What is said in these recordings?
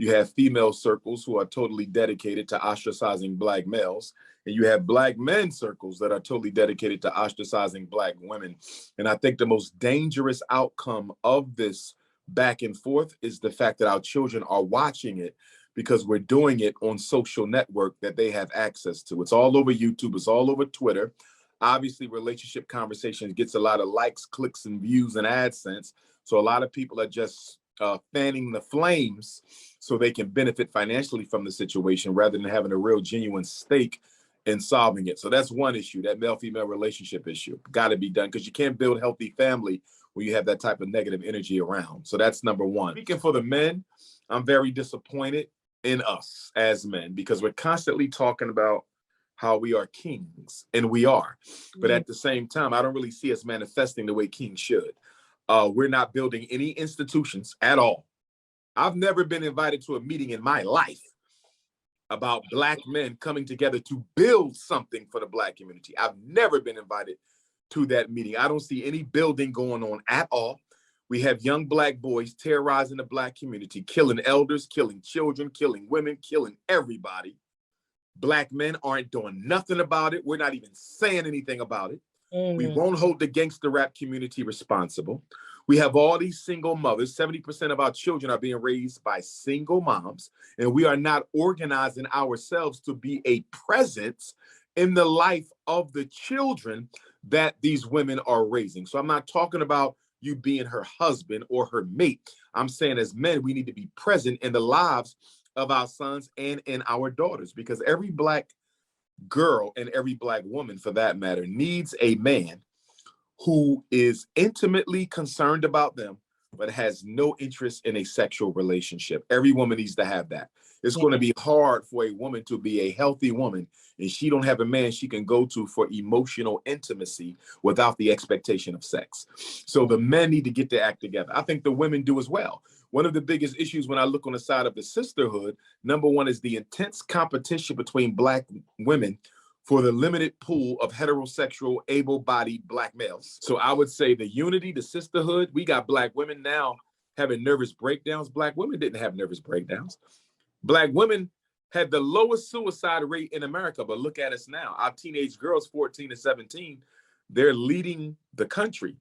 You have female circles who are totally dedicated to ostracizing Black males. And you have Black men circles that are totally dedicated to ostracizing Black women. And I think the most dangerous outcome of this back and forth is the fact that our children are watching it because we're doing it on social network that they have access to. It's all over YouTube. It's all over Twitter. Obviously, relationship conversations gets a lot of likes, clicks, and views and AdSense. So a lot of people are just fanning the flames so they can benefit financially from the situation rather than having a real genuine stake in solving it. So that's one issue, that male-female relationship issue. Got to be done because you can't build healthy family when you have that type of negative energy around. So that's number one. Speaking for the men, I'm very disappointed in us as men because we're constantly talking about how we are kings, and we are. But at the same time, I don't really see us manifesting the way kings should. We're not building any institutions at all. I've never been invited to a meeting in my life about Black men coming together to build something for the Black community. I've never been invited to that meeting. I don't see any building going on at all. We have young Black boys terrorizing the Black community, killing elders, killing children, killing women, killing everybody. Black men aren't doing nothing about it. We're not even saying anything about it. We won't hold the gangster rap community responsible. We have all these single mothers. 70% of our children are being raised by single moms, and we are not organizing ourselves to be a presence in the life of the children that these women are raising. So I'm not talking about you being her husband or her mate. I'm saying as men, we need to be present in the lives of our sons and in our daughters, because every Black girl and every Black woman, for that matter, needs a man who is intimately concerned about them, but has no interest in a sexual relationship. Every woman needs to have that. It's going to be hard for a woman to be a healthy woman and she don't have a man she can go to for emotional intimacy without the expectation of sex. So the men need to get their act together. I think the women do as well. One of the biggest issues when I look on the side of the sisterhood, number one is the intense competition between Black women for the limited pool of heterosexual, able-bodied Black males. So I would say the unity, the sisterhood, we got Black women now having nervous breakdowns. Black women didn't have nervous breakdowns. Black women had the lowest suicide rate in America, but look at us now. Our teenage girls, 14 to 17, they're leading the country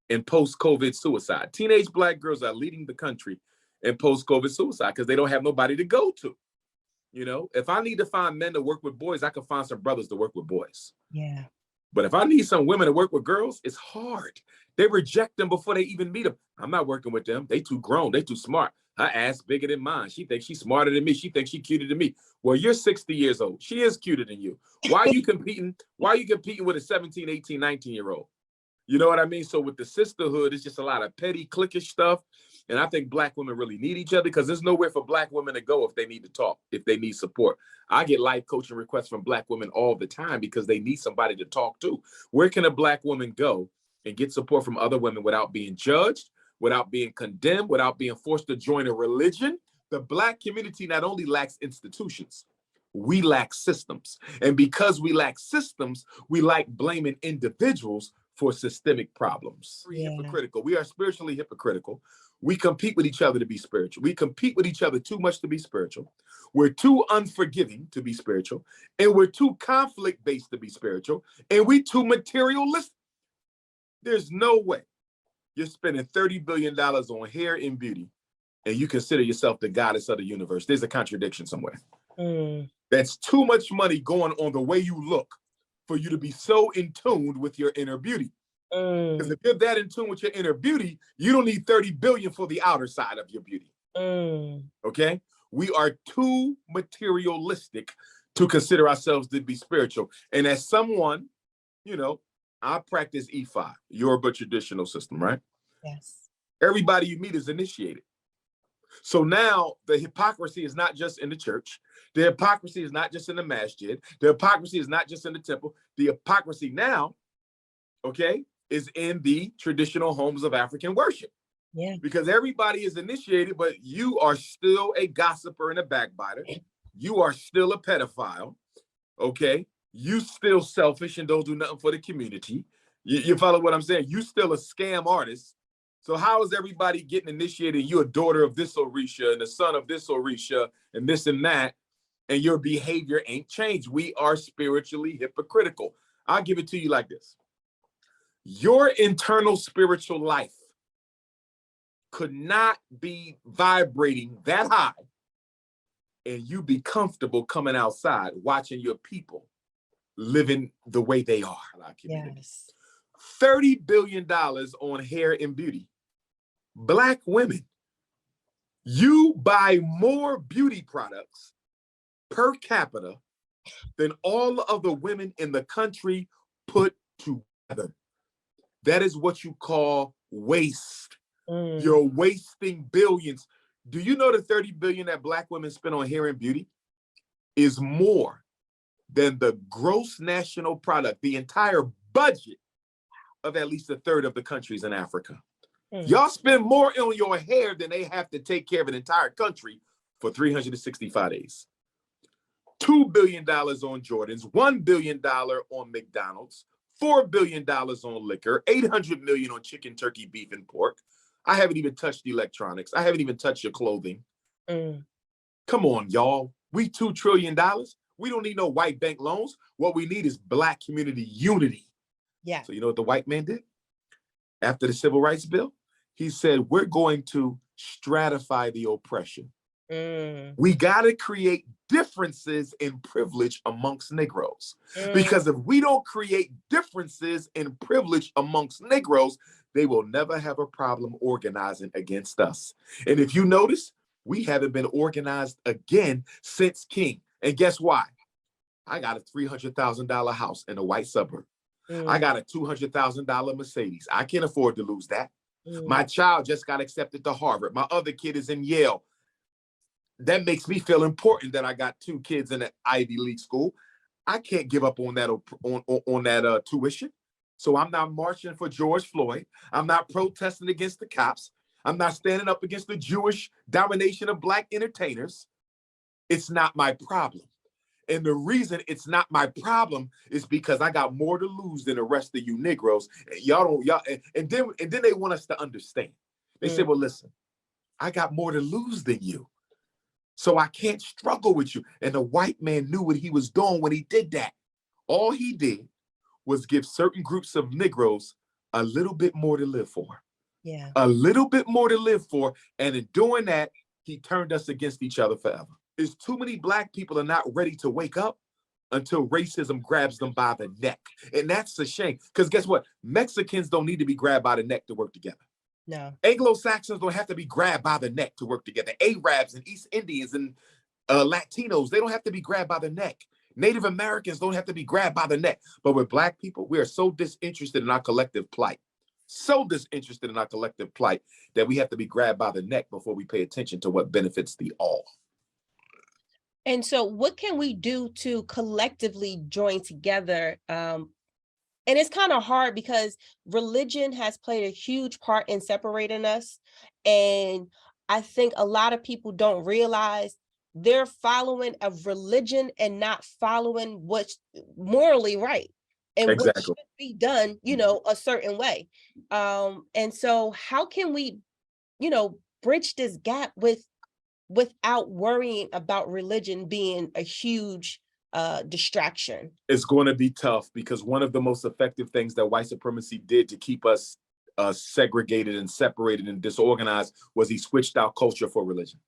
in post-COVID suicide. Teenage Black girls are leading the country in post-COVID suicide because they don't have nobody to go to. You know, if I need to find men to work with boys, I can find some brothers to work with boys. Yeah. But if I need some women to work with girls, it's hard. They reject them before they even meet them. I'm not working with them. They too grown. They too smart. Her ass bigger than mine. She thinks she's smarter than me. She thinks she's cuter than me. Well, you're 60 years old. She is cuter than you. Why are you competing? Why are you competing with a 17, 18, 19-year-old? You know what I mean? So with the sisterhood, it's just a lot of petty, cliquish stuff. And I think Black women really need each other because there's nowhere for Black women to go if they need to talk, if they need support. I get life coaching requests from Black women all the time because they need somebody to talk to. Where can a Black woman go and get support from other women without being judged, without being condemned, without being forced to join a religion? The Black community not only lacks institutions, we lack systems. And because we lack systems, we like blaming individuals for systemic problems. Hypocritical. We are spiritually hypocritical. We compete with each other to be spiritual. We compete with each other too much to be spiritual. We're too unforgiving to be spiritual. And we're too conflict-based to be spiritual. And we too materialistic. There's no way you're spending $30 billion on hair and beauty and you consider yourself the goddess of the universe. There's a contradiction somewhere. That's too much money going on the way you look for you to be so in tune with your inner beauty. Because if you're that in tune with your inner beauty, you don't need 30 billion for the outer side of your beauty. Okay? We are too materialistic to consider ourselves to be spiritual. And as someone, you know, I practice E5, Yoruba traditional system, right? Yes. Everybody you meet is initiated. So now the hypocrisy is not just in the church. The hypocrisy is not just in the masjid. The hypocrisy is not just in the temple. The hypocrisy now, okay, is in the traditional homes of African worship. Yeah. Because everybody is initiated, but you are still a gossiper and a backbiter. You are still a pedophile, okay? You still selfish and don't do nothing for the community. You follow what I'm saying? You still a scam artist So how is everybody getting initiated? You're a daughter of this Orisha and the son of this Orisha and this and that, and your behavior ain't changed. We are spiritually hypocritical. I'll give it to you like this. Your internal spiritual life could not be vibrating that high and you be comfortable coming outside watching your people living the way they are. Yes. $30 billion on hair and beauty. Black women, you buy more beauty products per capita than all of the women in the country put together. That is what you call waste. You're wasting billions. Do you know the 30 billion that Black women spend on hair and beauty is more than the gross national product, the entire budget of at least a third of the countries in Africa? Y'all spend more on your hair than they have to take care of an entire country for 365 days. $2 billion on Jordans, $1 billion on McDonald's, $4 billion on liquor, $800 million on chicken, turkey, beef, and pork. I haven't even touched electronics. I haven't even touched your clothing. Come on, y'all. We $2 trillion. We don't need no white bank loans. What we need is Black community unity. Yeah. So you know what the white man did? After the Civil Rights Bill, he said, we're going to stratify the oppression. We got to create differences in privilege amongst Negroes. Because if we don't create differences in privilege amongst Negroes, they will never have a problem organizing against us. And if you notice, we haven't been organized again since King. And guess why? I got a $300,000 house in a white suburb. I got a $200,000 Mercedes. I can't afford to lose that. My child just got accepted to Harvard. My other kid is in Yale. That makes me feel important that I got 2 kids in an Ivy League school. I can't give up on that on that tuition. So I'm not marching for George Floyd. I'm not protesting against the cops. I'm not standing up against the Jewish domination of Black entertainers. It's not my problem. And the reason it's not my problem is because I got more to lose than the rest of you Negroes. And then they want us to understand. They say, well, listen, I got more to lose than you. So I can't struggle with you. And the white man knew what he was doing when he did that. All he did was give certain groups of Negroes a little bit more to live for. Yeah. A little bit more to live for. And in doing that, he turned us against each other forever. There's too many Black people are not ready to wake up until racism grabs them by the neck. And that's a shame. Because guess what? Mexicans don't need to be grabbed by the neck to work together. No. Anglo-Saxons don't have to be grabbed by the neck to work together. Arabs and East Indians and Latinos, they don't have to be grabbed by the neck. Native Americans don't have to be grabbed by the neck. But with Black people, we are so disinterested in our collective plight. So disinterested in our collective plight that we have to be grabbed by the neck before we pay attention to what benefits the all. And so what can we do to collectively join together? And it's kind of hard because religion has played a huge part in separating us. And I think a lot of people don't realize they're following a religion and not following what's morally right and what should be done, a certain way. And so how can we, bridge this gap without worrying about religion being a huge distraction? It's going to be tough because one of the most effective things that white supremacy did to keep us segregated and separated and disorganized was he switched out culture for religion.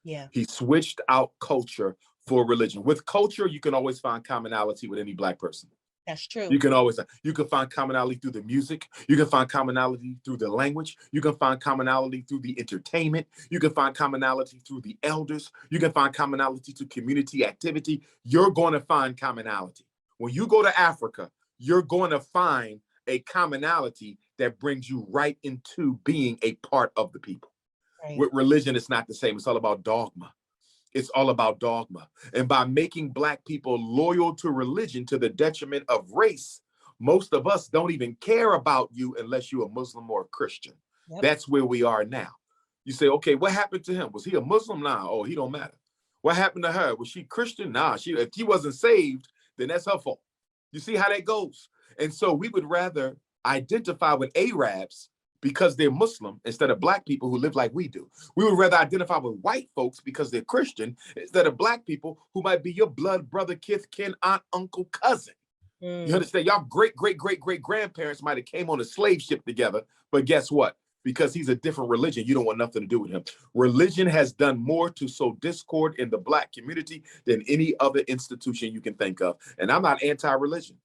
Yeah. He switched out culture for religion. With culture, you can always find commonality with any Black person. That's true. You can find commonality through the music. You can find commonality through the language. You can find commonality through the entertainment. You can find commonality through the elders. You can find commonality to community activity. You're going to find commonality. When you go to Africa, you're going to find a commonality that brings you right into being a part of the people. Right. With religion, it's not the same. It's all about dogma. It's all about dogma. And by making Black people loyal to religion to the detriment of race, most of us don't even care about you unless you're a Muslim or a Christian. Yep. That's where we are now. You say, okay, what happened to him? Was he a Muslim? Nah, oh, he don't matter. What happened to her? Was she Christian? Nah, if she wasn't saved, then that's her fault. You see how that goes? And so we would rather identify with Arabs because they're Muslim instead of black people who live like we do. We would rather identify with white folks because they're Christian instead of black people who might be your blood brother, kith, kin, aunt, uncle, cousin. You understand? Y'all great, great, great, great grandparents might have came on a slave ship together, but guess what? Because he's a different religion, you don't want nothing to do with him. Religion has done more to sow discord in the black community than any other institution you can think of. And I'm not anti-religion.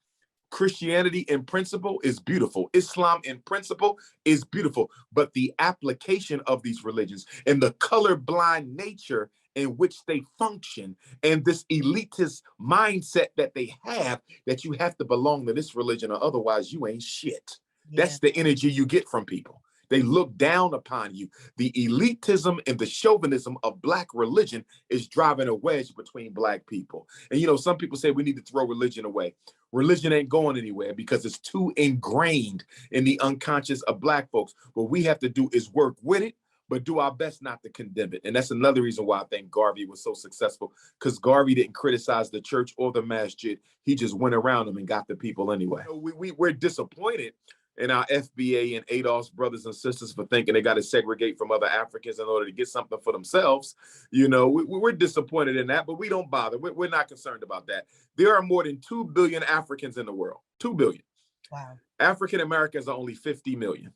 Christianity in principle is beautiful. Islam in principle is beautiful. But the application of these religions and the colorblind nature in which they function and this elitist mindset that they have, that you have to belong to this religion or otherwise you ain't shit. Yeah. That's the energy you get from people. They look down upon you. The elitism and the chauvinism of black religion is driving a wedge between black people. And, you know, some people say we need to throw religion away. Religion ain't going anywhere because it's too ingrained in the unconscious of black folks. What we have to do is work with it, but do our best not to condemn it. And that's another reason why I think Garvey was so successful, because Garvey didn't criticize the church or the masjid. He just went around them and got the people anyway. We're disappointed in our FBA and ADOS brothers and sisters for thinking they got to segregate from other Africans in order to get something for themselves. You know, we're disappointed in that, but we don't bother. We're not concerned about that. There are more than 2 billion Africans in the world, 2 billion. Wow. African Americans are only 50 million.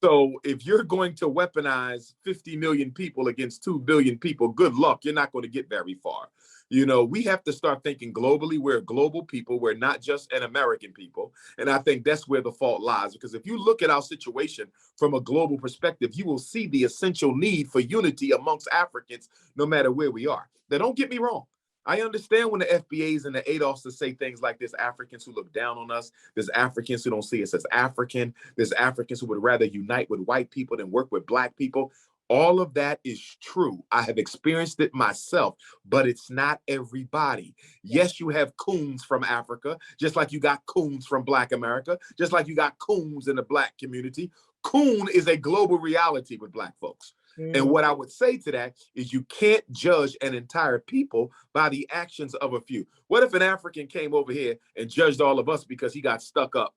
So if you're going to weaponize 50 million people against 2 billion people, good luck. You're not going to get very far. You know, we have to start thinking globally. We're a global people. We're not just an American people. And I think that's where the fault lies, because if you look at our situation from a global perspective, you will see the essential need for unity amongst Africans, no matter where we are. Now, don't get me wrong. I understand when the FBAs and the ADOS say things like there's Africans who look down on us. There's Africans who don't see us as African. There's Africans who would rather unite with white people than work with black people. All of that is true. I have experienced it myself, but it's not everybody. Yes, you have coons from Africa, just like you got coons from Black America, just like you got coons in the black community. Coon is a global reality with black folks. And what I would say to that is you can't judge an entire people by the actions of a few. What if an African came over here and judged all of us because he got stuck up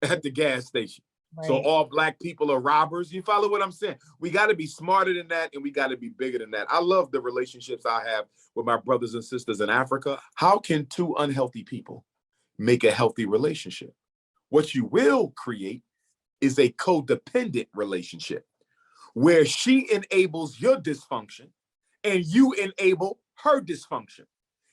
at the gas station? Right. So all black people are robbers. You follow what I'm saying? We got to be smarter than that, and we got to be bigger than that. I love the relationships I have with my brothers and sisters in Africa. How can two unhealthy people make a healthy relationship? What you will create is a codependent relationship where she enables your dysfunction and you enable her dysfunction.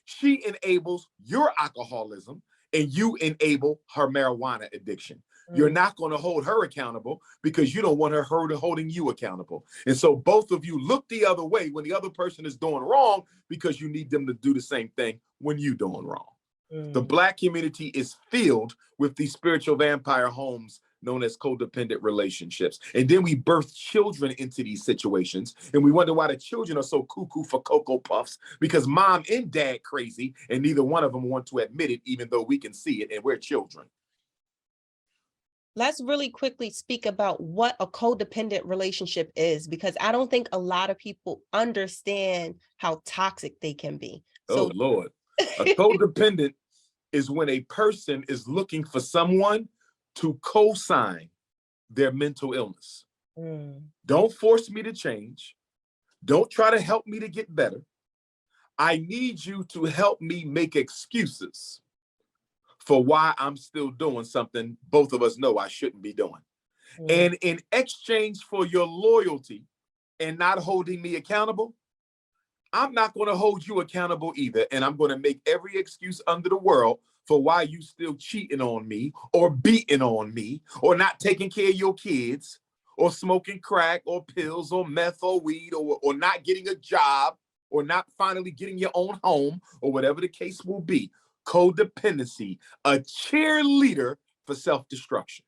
She enables your alcoholism and you enable her marijuana addiction. You're not going to hold her accountable because you don't want her holding you accountable. And so both of you look the other way when the other person is doing wrong because you need them to do the same thing when you're doing wrong. The black community is filled with these spiritual vampire homes known as codependent relationships. And then we birth children into these situations. And we wonder why the children are so cuckoo for Cocoa Puffs, because mom and dad crazy and neither one of them want to admit it, even though we can see it and we're children. Let's really quickly speak about what a codependent relationship is, because I don't think a lot of people understand how toxic they can be. Oh, Lord. A codependent is when a person is looking for someone to co-sign their mental illness. Don't force me to change. Don't try to help me to get better. I need you to help me make excuses for why I'm still doing something both of us know I shouldn't be doing. And in exchange for your loyalty and not holding me accountable, I'm not going to hold you accountable either. And I'm going to make every excuse under the world for why you still cheating on me or beating on me or not taking care of your kids or smoking crack or pills or meth or weed or not getting a job or not finally getting your own home or whatever the case will be. Codependency, a cheerleader for self-destruction.